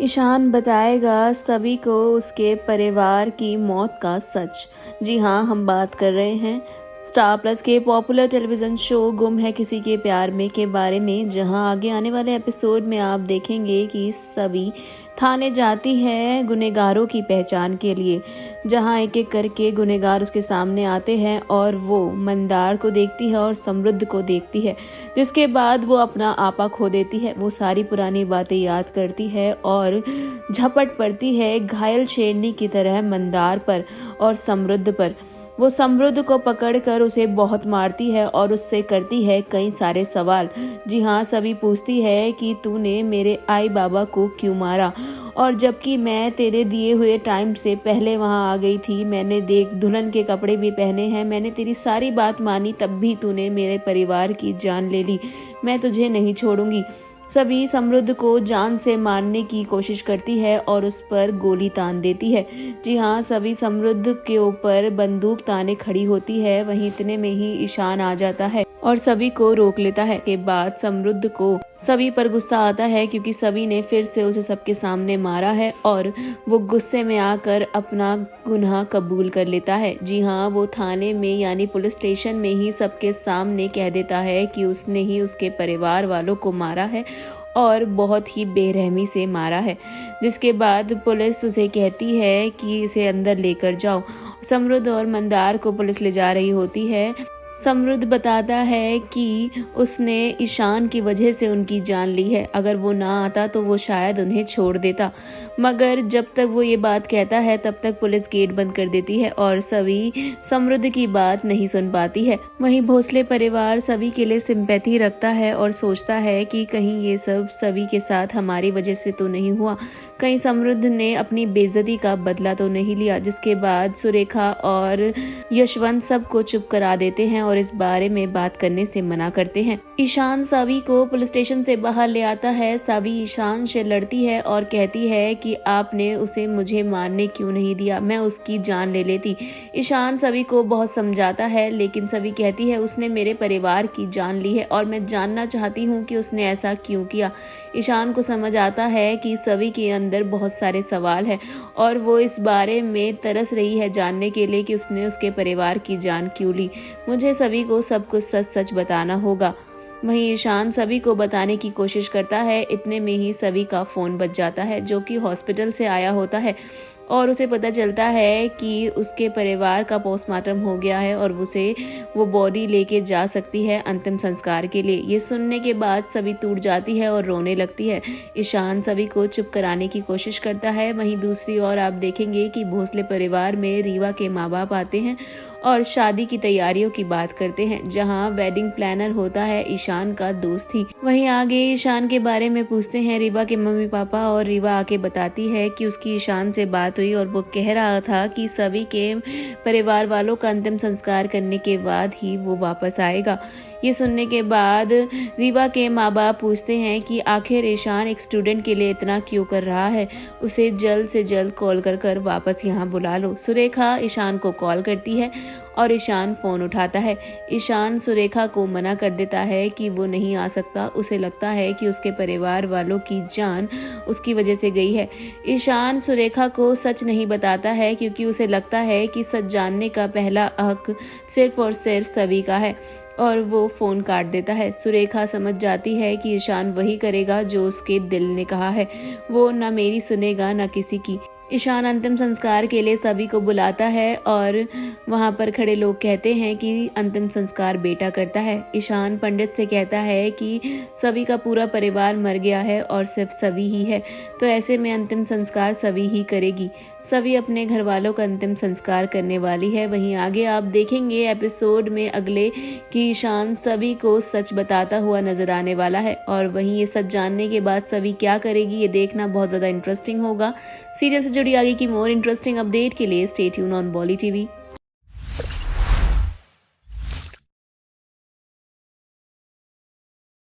ईशान बताएगा सभी को उसके परिवार की मौत का सच। जी हाँ, हम बात कर रहे हैं स्टार प्लस के पॉपुलर टेलीविज़न शो गुम है किसी के प्यार में के बारे में, जहां आगे आने वाले एपिसोड में आप देखेंगे कि सभी थाने जाती है गुनहगारों की पहचान के लिए, जहां एक एक करके गुनहगार उसके सामने आते हैं और वो मंदार को देखती है और समृद्ध को देखती है, जिसके बाद वो अपना आपा खो देती है। वो सारी पुरानी बातें याद करती है और झपट पड़ती है घायल शेरनी की तरह मंदार पर और समृद्ध पर। वो समृद्ध को पकड़कर उसे बहुत मारती है और उससे करती है कई सारे सवाल। जी हाँ, सभी पूछती है कि तूने मेरे आई बाबा को क्यों मारा, और जबकि मैं तेरे दिए हुए टाइम से पहले वहाँ आ गई थी, मैंने देख दुल्हन के कपड़े भी पहने हैं, मैंने तेरी सारी बात मानी, तब भी तूने मेरे परिवार की जान ले ली। मैं तुझे नहीं छोड़ूंगी। सभी समृद्ध को जान से मारने की कोशिश करती है और उस पर गोली तान देती है। जी हाँ, सभी समृद्ध के ऊपर बंदूक ताने खड़ी होती है। वहीं इतने में ही ईशान आ जाता है और सभी को रोक लेता है। के बाद समृद्ध को सभी पर गुस्सा आता है क्योंकि सभी ने फिर से उसे सबके सामने मारा है और वो गुस्से में आकर अपना गुनाह कबूल कर लेता है। जी हाँ, वो थाने में यानी पुलिस स्टेशन में ही सबके सामने कह देता है कि उसने ही उसके परिवार वालों को मारा है और बहुत ही बेरहमी से मारा है। जिसके बाद पुलिस उसे कहती है कि इसे अंदर लेकर जाओ। समृद्ध और मंदार को पुलिस ले जा रही होती है। समृद्ध बताता है कि उसने ईशान की वजह से उनकी जान ली है, अगर वो ना आता तो वो शायद उन्हें छोड़ देता। मगर जब तक वो ये बात कहता है तब तक पुलिस गेट बंद कर देती है और सभी समृद्ध की बात नहीं सुन पाती है। वहीं भोसले परिवार सभी के लिए सिंपैथी रखता है और सोचता है कि कहीं ये सब सभी के साथ हमारी वजह से तो नहीं हुआ, कहीं समृद्ध ने अपनी बेइज्जती का बदला तो नहीं लिया। जिसके बाद सुरेखा और यशवंत सबको चुप करा देते हैं और इस बारे में बात करने से मना करते हैं। ईशान सावी को पुलिस स्टेशन से बाहर ले आता है। सावी ईशान से लड़ती है और कहती है कि आपने उसे मुझे मारने क्यों नहीं दिया, मैं उसकी जान ले लेती। ईशान सभी को बहुत समझाता है लेकिन सभी कहती है उसने मेरे परिवार की जान ली है और मैं जानना चाहती हूँ कि उसने ऐसा क्यों किया। ईशान को समझ आता है कि सभी के अंदर बहुत सारे सवाल हैं और वो इस बारे में तरस रही है जानने के लिए कि उसने उसके परिवार की जान क्यों ली। मुझे सभी को सब कुछ सच सच बताना होगा। वहीं ईशान सभी को बताने की कोशिश करता है। इतने में ही सभी का फोन बज जाता है, जो कि हॉस्पिटल से आया होता है और उसे पता चलता है कि उसके परिवार का पोस्टमार्टम हो गया है और वो बॉडी लेके जा सकती है अंतिम संस्कार के लिए। ये सुनने के बाद सभी टूट जाती है और रोने लगती है। ईशान सभी को चुप कराने की कोशिश करता है। वहीं दूसरी ओर आप देखेंगे कि भोसले परिवार में रीवा के माँ बाप आते हैं और शादी की तैयारियों की बात करते हैं, जहां वेडिंग प्लानर होता है ईशान का दोस्त ही। वहीं आगे ईशान के बारे में पूछते हैं रीवा के मम्मी पापा और रीवा आके बताती है कि उसकी ईशान से बात हुई और वो कह रहा था कि सभी के परिवार वालों का अंतिम संस्कार करने के बाद ही वो वापस आएगा। ये सुनने के बाद रीवा के माँ बाप पूछते हैं कि आखिर ईशान एक स्टूडेंट के लिए इतना क्यों कर रहा है, उसे जल्द से जल्द कॉल कर वापस यहाँ बुला लो। सुरेखा ईशान को कॉल करती है और ईशान फोन उठाता है। ईशान सुरेखा को मना कर देता है कि वो नहीं आ सकता। उसे लगता है कि उसके परिवार वालों की जान उसकी वजह से गई है। ईशान सुरेखा को सच नहीं बताता है क्योंकि उसे लगता है कि सच जानने का पहला हक सिर्फ और सिर्फ सभी का है और वो फोन काट देता है। सुरेखा समझ जाती है कि ईशान वही करेगा जो उसके दिल ने कहा है, वो ना मेरी सुनेगा ना किसी की। ईशान अंतिम संस्कार के लिए सभी को बुलाता है और वहाँ पर खड़े लोग कहते हैं कि अंतिम संस्कार बेटा करता है। ईशान पंडित से कहता है कि सभी का पूरा परिवार मर गया है और सिर्फ सभी ही है, तो ऐसे में अंतिम संस्कार सभी ही करेगी। सभी अपने घर वालों का अंतिम संस्कार करने वाली है। वहीं आगे आप देखेंगे एपिसोड में अगले कि ईशान सभी को सच बताता हुआ नजर आने वाला है और वहीं ये सच जानने के बाद सभी क्या करेगी ये देखना बहुत ज़्यादा इंटरेस्टिंग होगा। सीरियल से जुड़ी आगे की मोर इंटरेस्टिंग अपडेट के लिए stay tune on volley TV.